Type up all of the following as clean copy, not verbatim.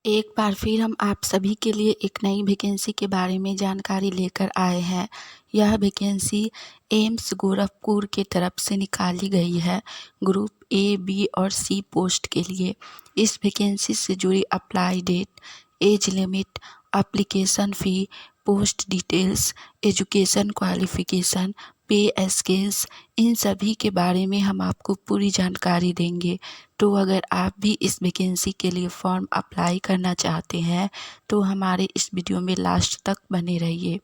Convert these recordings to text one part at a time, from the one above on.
एक बार फिर हम आप सभी के लिए एक नई वैकेंसी के बारे में जानकारी लेकर आए हैं। यह वैकेंसी एम्स गोरखपुर की तरफ से निकाली गई है ग्रुप ए, बी और सी पोस्ट के लिए। इस वैकेंसी से जुड़ी apply date, age limit, application fee, post details, education qualification, pay scales, इन सभी के बारे में हम आपको पूरी जानकारी देंगे। तो अगर आप भी इस वैकेंसी के लिए फॉर्म अप्लाई करना चाहते हैं तो हमारे इस वीडियो में लास्ट तक बने रहिए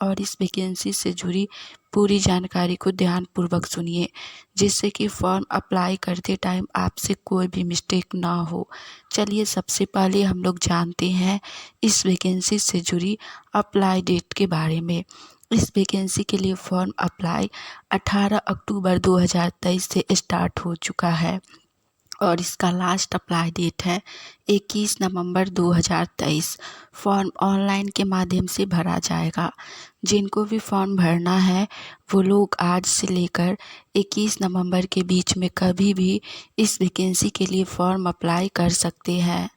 और इस वैकेंसी से जुड़ी पूरी जानकारी को ध्यानपूर्वक सुनिए, जिससे कि फॉर्म अप्लाई करते टाइम आपसे कोई भी मिस्टेक ना हो। चलिए सबसे पहले हम लोग जानते हैं इस वैकेंसी से जुड़ी अप्लाई डेट के बारे में। इस वैकेंसी के लिए फॉर्म अप्लाई 18 अक्टूबर 2023 से स्टार्ट हो चुका है और इसका लास्ट अप्लाई डेट है 21 नवंबर 2023। फॉर्म ऑनलाइन के माध्यम से भरा जाएगा। जिनको भी फॉर्म भरना है वो लोग आज से लेकर 21 नवंबर के बीच में कभी भी इस वैकेंसी के लिए फॉर्म अप्लाई कर सकते हैं।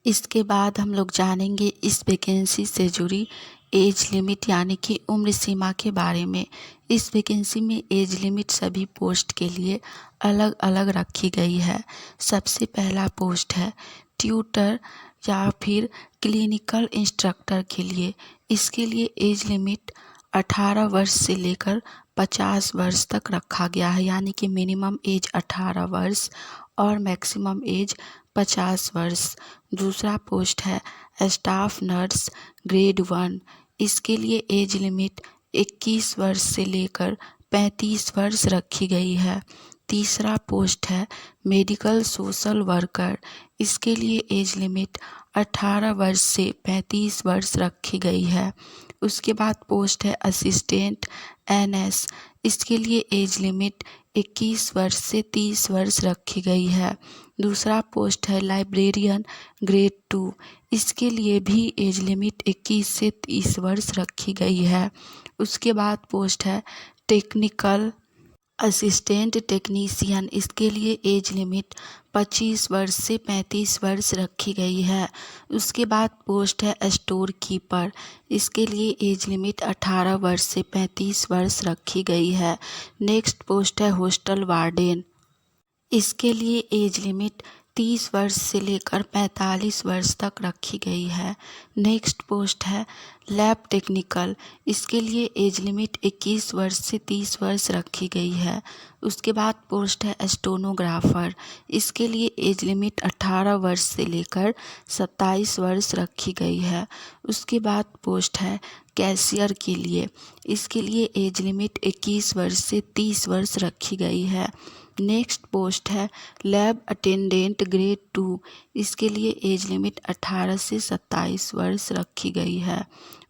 इसके बाद हम लोग जानेंगे इस वैकेंसी से जुड़ी एज लिमिट यानी कि उम्र सीमा के बारे में। इस वैकेंसी में एज लिमिट सभी पोस्ट के लिए अलग अलग रखी गई है। सबसे पहला पोस्ट है ट्यूटर या फिर क्लिनिकल इंस्ट्रक्टर के लिए। इसके लिए एज लिमिट 18 वर्ष से लेकर 50 वर्ष तक रखा गया है, यानी कि मिनिमम एज 18 वर्ष और मैक्सिमम एज 50 वर्ष। दूसरा पोस्ट है स्टाफ नर्स ग्रेड 1। इसके लिए एज लिमिट 21 वर्ष से लेकर 35 वर्ष रखी गई है। तीसरा पोस्ट है मेडिकल सोशल वर्कर। इसके लिए एज लिमिट 18 वर्ष से 35 वर्ष रखी गई है। उसके बाद पोस्ट है असिस्टेंट एनएस। इसके लिए एज लिमिट 21 वर्ष से 30 वर्ष रखी गई है। दूसरा पोस्ट है लाइब्रेरियन ग्रेड 2। इसके लिए भी एज लिमिट 21 से 30 वर्ष रखी गई है। उसके बाद पोस्ट है टेक्निकल असिस्टेंट टेक्नीशियन। इसके लिए एज लिमिट 25 वर्ष से 35 वर्ष रखी गई है। उसके बाद पोस्ट है स्टोर कीपर। इसके लिए एज लिमिट 18 वर्ष से 35 वर्ष रखी गई है। नेक्स्ट पोस्ट है हॉस्टल वार्डन। इसके लिए एज लिमिट 30 वर्ष से लेकर 45 वर्ष तक रखी गई है। नेक्स्ट पोस्ट है लैब टेक्निकल। इसके लिए एज लिमिट 21 वर्ष से 30 वर्ष रखी गई है। उसके बाद पोस्ट है स्टेनोग्राफर। इसके लिए एज लिमिट 18 वर्ष से लेकर 27 वर्ष रखी गई है। उसके बाद पोस्ट है कैशियर के लिए। इसके लिए एज लिमिट 21 वर्ष से 30 वर्ष रखी गई है। नेक्स्ट पोस्ट है लैब अटेंडेंट ग्रेड 2। इसके लिए एज लिमिट 18 से 27 वर्ष रखी गई है।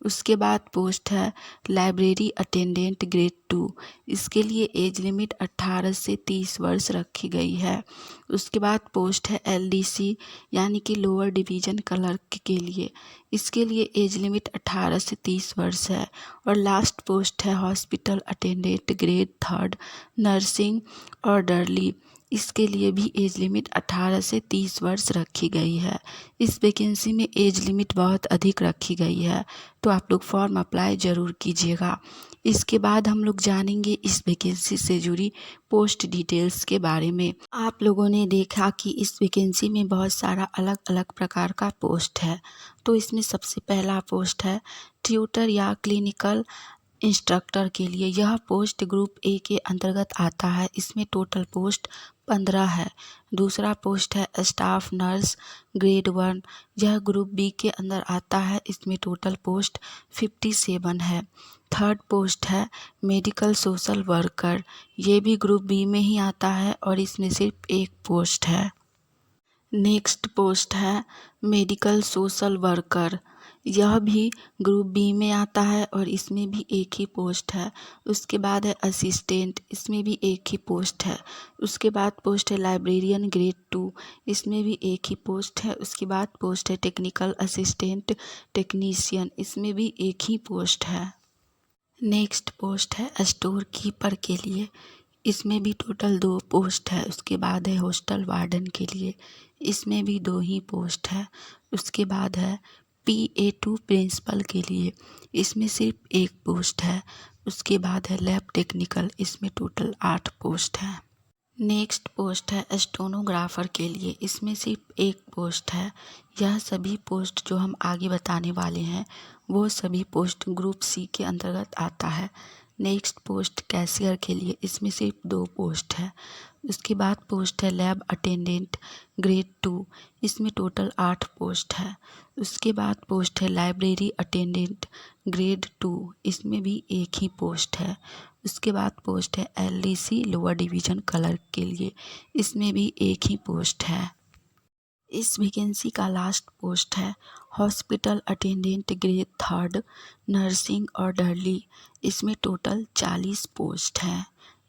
उसके बाद पोस्ट है लाइब्रेरी अटेंडेंट ग्रेड 2। इसके लिए एज लिमिट 18 से 30 वर्ष रखी गई है। उसके बाद पोस्ट है एलडीसी यानी कि लोअर डिवीज़न क्लर्क के लिए। इसके लिए एज लिमिट 18 से 30 वर्ष है। और लास्ट पोस्ट है hospital attendant grade 3 nursing orderly. इसके लिए भी एज लिमिट 18 से 30 वर्ष रखी गई है। इस वैकेंसी में एज लिमिट बहुत अधिक रखी गई है, तो आप लोग फॉर्म अप्लाई ज़रूर कीजिएगा। इसके बाद हम लोग जानेंगे इस वैकेंसी से जुड़ी पोस्ट डिटेल्स के बारे में। आप लोगों ने देखा कि इस वैकेंसी में बहुत सारा अलग अलग प्रकार का पोस्ट है। तो इसमें सबसे पहला पोस्ट है ट्यूटर या क्लिनिकल इंस्ट्रक्टर के लिए। यह पोस्ट ग्रुप ए के अंतर्गत आता है। इसमें टोटल पोस्ट 15 है। दूसरा पोस्ट है स्टाफ नर्स ग्रेड 1। यह ग्रुप बी के अंदर आता है। इसमें टोटल पोस्ट 57 है। थर्ड पोस्ट है मेडिकल सोशल वर्कर। ये भी ग्रुप बी में ही आता है और इसमें सिर्फ एक पोस्ट है। नेक्स्ट पोस्ट है मेडिकल सोशल वर्कर। यह भी ग्रुप बी में आता है और इसमें भी एक ही पोस्ट है। उसके बाद है असिस्टेंट। इसमें भी एक ही पोस्ट है। उसके बाद पोस्ट है लाइब्रेरियन ग्रेड 2। इसमें भी एक ही पोस्ट है। उसके बाद पोस्ट है टेक्निकल असिस्टेंट टेक्नीशियन। इसमें भी एक ही पोस्ट है। नेक्स्ट पोस्ट है स्टोर कीपर के लिए। इसमें भी टोटल 2 पोस्ट है। उसके बाद है हॉस्टल वार्डन के लिए, इसमें भी 2 ही पोस्ट है। उसके बाद है PA2 प्रिंसिपल के लिए, इसमें सिर्फ 1 पोस्ट है। उसके बाद है लैब टेक्निकल, इसमें टोटल 8 पोस्ट है। नेक्स्ट पोस्ट है स्टेनोग्राफर के लिए, इसमें सिर्फ 1 पोस्ट है। यह सभी पोस्ट जो हम आगे बताने वाले हैं वो सभी पोस्ट ग्रुप C के अंतर्गत आता है। नेक्स्ट पोस्ट कैशियर के लिए, इसमें सिर्फ 2 पोस्ट है। उसके बाद पोस्ट है लैब अटेंडेंट ग्रेड 2, इसमें टोटल 8 पोस्ट है। उसके बाद पोस्ट है लाइब्रेरी अटेंडेंट ग्रेड 2, इसमें भी 1 ही पोस्ट है। उसके बाद पोस्ट है LDC लोअर डिवीज़न क्लर्क के लिए, इसमें भी 1 ही पोस्ट है। इस वैकेंसी का लास्ट पोस्ट है hospital attendant grade 3 nursing orderly, इसमें टोटल 40 पोस्ट हैं।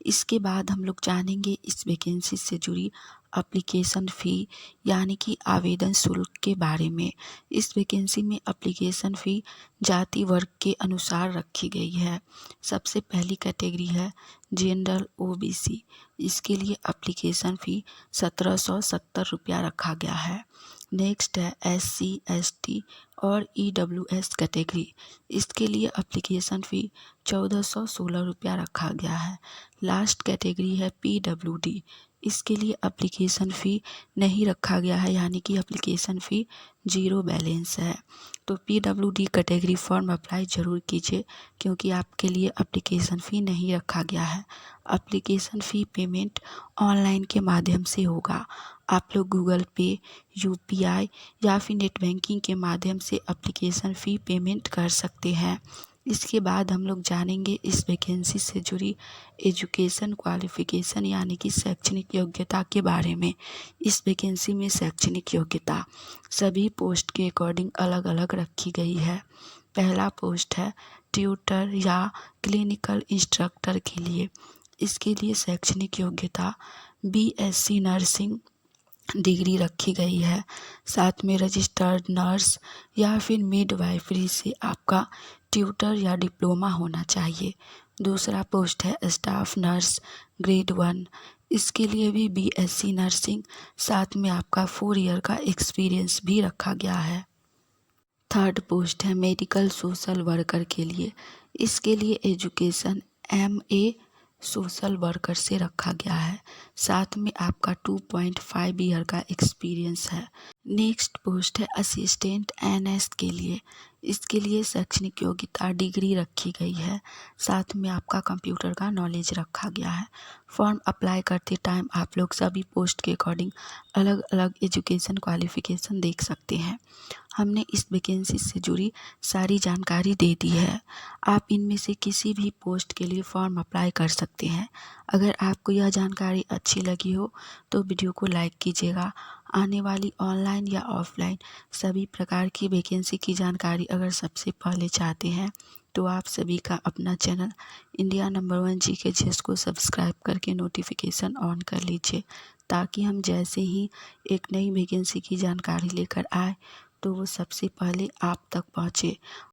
इसके बाद हम लोग जानेंगे इस वैकेंसी से जुड़ी एप्लीकेशन फ़ी यानी कि आवेदन शुल्क के बारे में। इस वैकेंसी में एप्लीकेशन फ़ी जाति वर्ग के अनुसार रखी गई है। सबसे पहली कैटेगरी है जनरल OBC, इसके लिए एप्लीकेशन फ़ी 1770 रुपया रखा गया है। नेक्स्ट है SC ST और EWS कैटेगरी, इसके लिए एप्लीकेशन फ़ी 1416 रुपया रखा गया है। लास्ट कैटेगरी है PWD, इसके लिए एप्लीकेशन फ़ी नहीं रखा गया है यानी कि एप्लीकेशन फ़ी 0 बैलेंस है। तो PWD कैटेगरी फॉर्म अप्लाई ज़रूर कीजिए क्योंकि आपके लिए एप्लीकेशन फ़ी नहीं रखा गया है। एप्लीकेशन फ़ी पेमेंट ऑनलाइन के माध्यम से होगा। आप लोग गूगल पे, UPI या फिर नेट बैंकिंग के माध्यम से एप्लीकेशन फ़ी पेमेंट कर सकते हैं। इसके बाद हम लोग जानेंगे इस वैकेंसी से जुड़ी एजुकेशन क्वालिफ़िकेशन यानी कि शैक्षणिक योग्यता के बारे में। इस वैकेंसी में शैक्षणिक योग्यता सभी पोस्ट के अकॉर्डिंग अलग अलग रखी गई है। पहला पोस्ट है ट्यूटर या क्लिनिकल इंस्ट्रक्टर के लिए, इसके लिए शैक्षणिक योग्यता BSc नर्सिंग डिग्री रखी गई है। साथ में रजिस्टर्ड नर्स या फिर मिडवाइफरी से आपका ट्यूटर या डिप्लोमा होना चाहिए। दूसरा पोस्ट है स्टाफ नर्स ग्रेड 1, इसके लिए भी BSc नर्सिंग साथ में आपका 4 ईयर का एक्सपीरियंस भी रखा गया है। थर्ड पोस्ट है मेडिकल सोशल वर्कर के लिए, इसके लिए एजुकेशन MA सोशल वर्कर से रखा गया है। साथ में आपका 2.5 ईयर का एक्सपीरियंस है। नेक्स्ट पोस्ट है असिस्टेंट NS के लिए, इसके लिए शैक्षणिक योग्यता डिग्री रखी गई है। साथ में आपका कंप्यूटर का नॉलेज रखा गया है। फॉर्म अप्लाई करते टाइम आप लोग सभी पोस्ट के अकॉर्डिंग अलग अलग एजुकेशन क्वालिफ़िकेशन देख सकते हैं। हमने इस वैकेंसी से जुड़ी सारी जानकारी दे दी है। आप इनमें से किसी भी पोस्ट के लिए फॉर्म अप्लाई कर सकते हैं। अगर आपको यह जानकारी अच्छी लगी हो तो वीडियो को लाइक कीजिएगा। आने वाली ऑनलाइन या ऑफलाइन सभी प्रकार की वैकेंसी की जानकारी अगर सबसे पहले चाहते हैं तो आप सभी का अपना चैनल इंडिया नंबर 1 GKGS को सब्सक्राइब करके नोटिफिकेशन ऑन कर लीजिए ताकि हम जैसे ही एक नई वैकेंसी की जानकारी लेकर आए तो वो सबसे पहले आप तक पहुँचे।